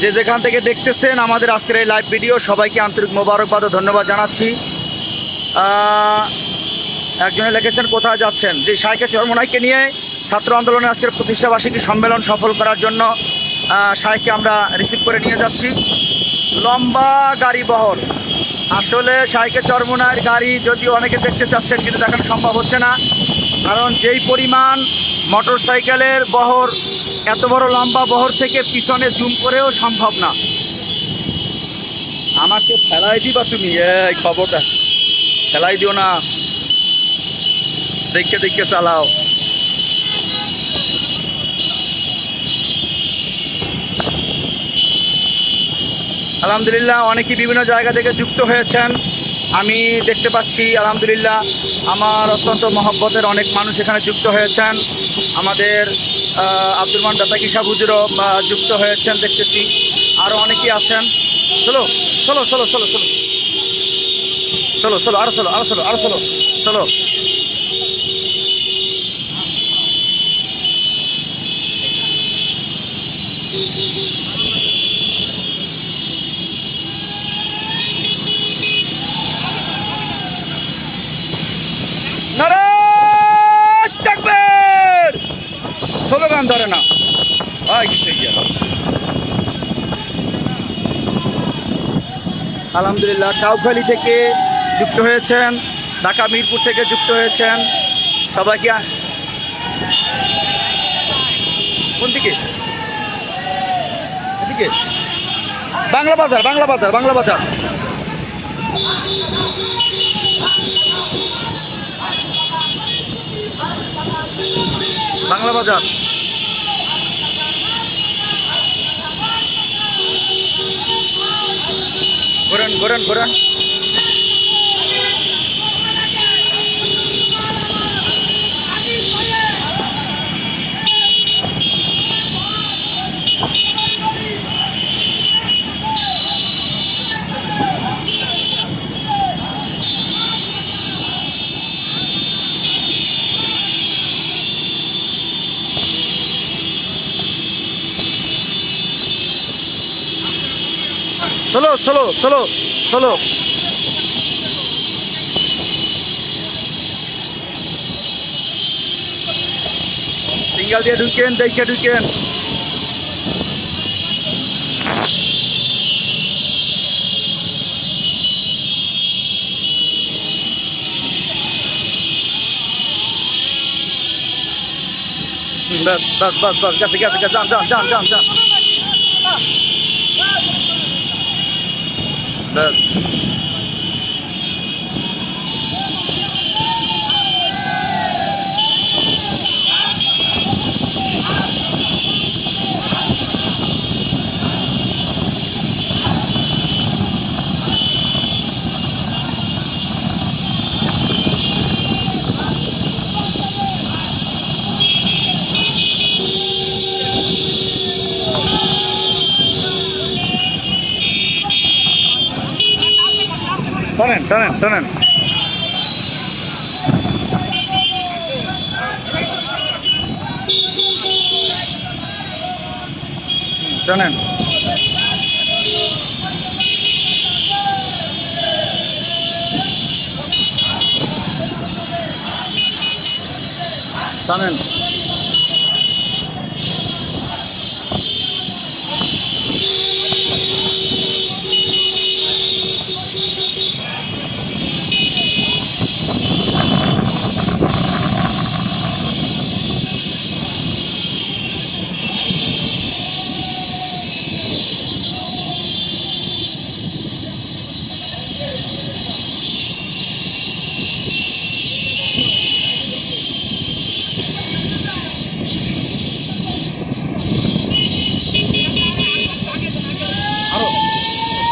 যে যেখান থেকে দেখতেছেন আমাদের আজকের এই লাইভ ভিডিও, সবাইকে আন্তরিক মোবারকবাদ ও ধন্যবাদ জানাচ্ছি। একজনে লিখেছেন কোথায় যাচ্ছেন, যে শাইখে চরমোনাইকে নিয়ে ছাত্র আন্দোলনের আজকের প্রতিষ্ঠাবার্ষিকী সম্মেলন সফল করার জন্য শাইখকে আমরা রিসিভ করে নিয়ে যাচ্ছি। লম্বা গাড়ি বহর, আসলে শাইখে চরমোনাইয়ের গাড়ি যদিও অনেকে দেখতে চাচ্ছেন কিন্তু দেখানো সম্ভব হচ্ছে না, কারণ যেই পরিমাণ মোটর সাইকেলের বহর, এত বড় লম্বা বহর থেকে পিছনে জুম করেও সম্ভব না। আমাকে ফেলাই দিবা তুমি, এই খবরটা ফেলাই দিও না, দেখে দেখে চালাও। আলহামদুলিল্লাহ অনেকেই বিভিন্ন জায়গা থেকে যুক্ত হয়েছেন, আমি দেখতে পাচ্ছি। আলহামদুলিল্লাহ আমার অত্যন্ত মহব্বতের অনেক মানুষ এখানে যুক্ত হয়েছেন। আমাদের আব্দুল মান দাতাকি সাহেব হুজুরও যুক্ত হয়েছেন দেখতেছি, আরও অনেকেই আছেন। চলো চলো চলো চলো চলো চলো চলো আরো চলো আরো চলো আরো চলো চলো। স্লোগান ধরে না, আলহামদুলিল্লাহ কাউখালী থেকে যুক্ত হয়েছেন, ঢাকা মিরপুর থেকে যুক্ত হয়েছেন, সবাইকে। কোন দিকে? এদিকে বাংলা বাজার, বাংলা বাজার, বাংলা বাজার। বাংলা বাজার ঘোরেন ঘোরেন ঘোরেন। চলো চলো চলো চলো। সিঙ্গেল দিয়ে ঢুকেন, দেখে ঢুকেন। বাস বাস বাস বাস, গেছে গেছে গেছে, যান যান যান যান যান, বাস। টানেন টানেন টানেন, টানেন। টানেন।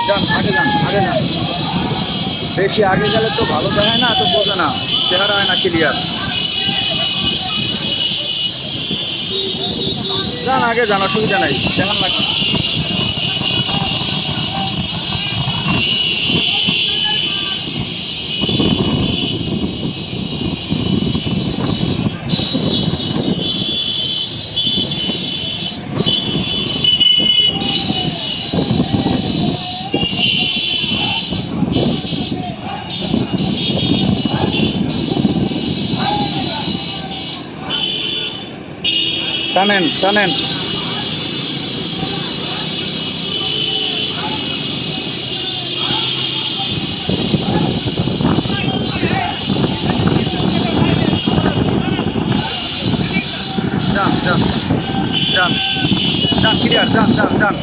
যান আগে যান, আগে যান। বেশি আগে গেলে তো ভালো দেখায় না, তো বোঝে না, চেহারা হয় না ক্লিয়ার। যান আগে যান, অসুবিধা নাই, দেখান লাগবে। টানেন টানেন। যান যান যান যান, ক্লিয়ার, যান যান যান।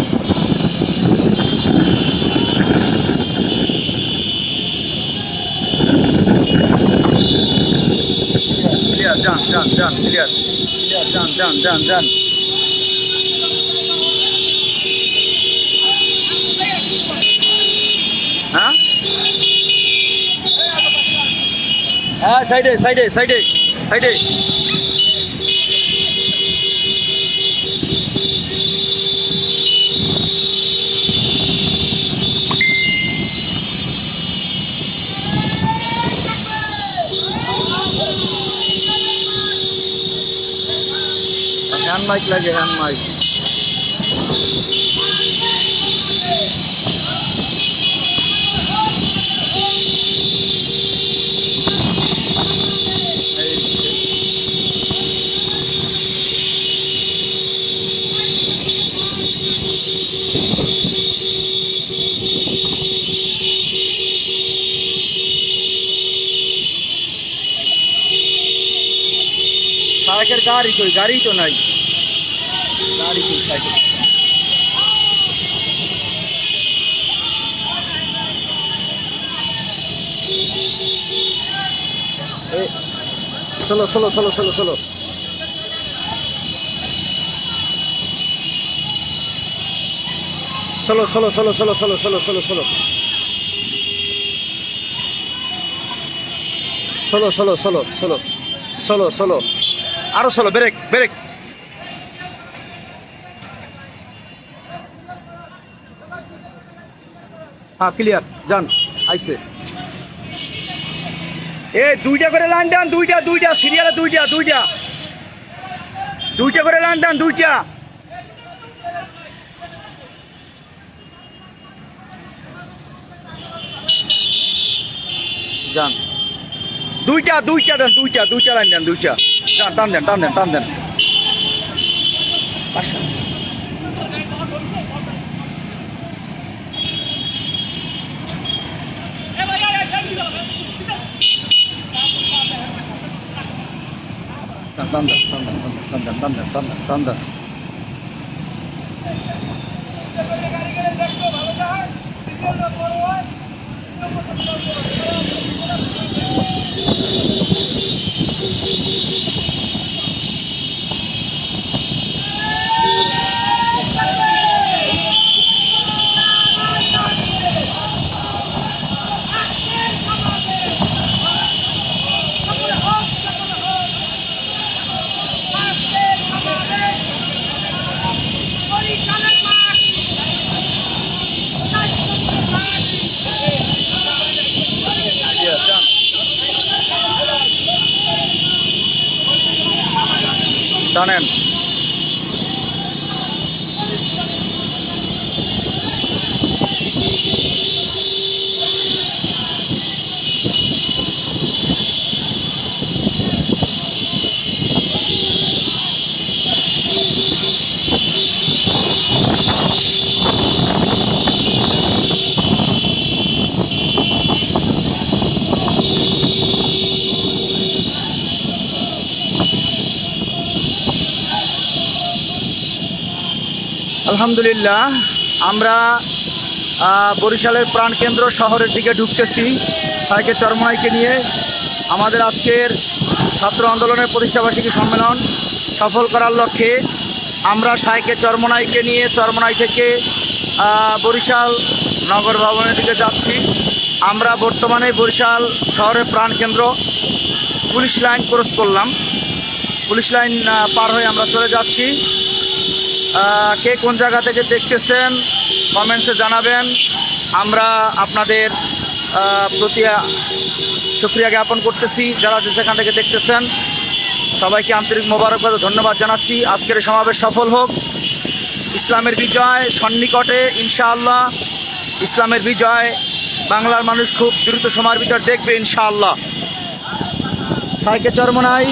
ক্লিয়ার, যান যান যান, ক্লিয়ার ক্লিয়ার, যান যান যান যান। হ্যাঁ হ্যাঁ, সাইডে সাইডে সাইডে সাইডে। হ্যান্ড মাইক লাগে, হ্যান্ড মাইক। সাইকেল গাড়ি কই? গাড়ি তো নাই, গাড়ি কই? সাইকেল চলো চলো চলো চলো চলো। চলো চলো চলো চলো চলো চলো চলো চলো চলো চলো চলো চলো চলো চলো, আরো চলো, ব্রেক ব্রেক। হ্যাঁ ক্লিয়ার, যান। আইসে এ দুইটা করে লাইন দেন, দুইটা দুইটা সিরিয়ালে, দুইটা দুইটা দুইটা করে লাইন দেন, দুইটা। যান, দুইটা দুইটা দেন, দুইটা দুইটা লাইন দেন, দুইটা। যান, টান দেন টান দেন টান দেন। আচ্ছা, টান দেন টান দেন টান দেন টান দেন টান দেন টান দেন। টানেন। আলহামদুলিল্লাহ, আমরা বরিশালের প্রাণকেন্দ্র শহরের দিকে ঢুকতেছি সাইকে চরমনাইকে নিয়ে। আমাদের আজকের ছাত্র আন্দোলনের প্রতিষ্ঠাবার্ষিকী সম্মেলন সফল করার লক্ষ্যে আমরা সাইকে চরমনাইকে নিয়ে চরমনাই থেকে বরিশাল নগর ভবনের দিকে যাচ্ছি। আমরা বর্তমানে বরিশাল শহরের প্রাণকেন্দ্র পুলিশ লাইন ক্রস করলাম। পুলিশ লাইন পার হয়ে আমরা চলে যাচ্ছি। কে কোন জায়গা থেকে দেখতেছেন কমেন্টসে জানাবেন। আমরা আপনাদের প্রতি শুকরিয়া জ্ঞাপন করতেছি, যারা যেখান থেকে দেখতেছেন সবাইকে আন্তরিক মোবারকবাদ ধন্যবাদ জানাচ্ছি। আজকের সমাবেশ সফল হোক। ইসলামের বিজয় সন্নিকটে, ইনশাআল্লাহ ইসলামের বিজয় বাংলার মানুষ খুব দ্রুত সময়ের ভিতর দেখবে ইনশাআল্লাহ। সাইকে চরমনাই।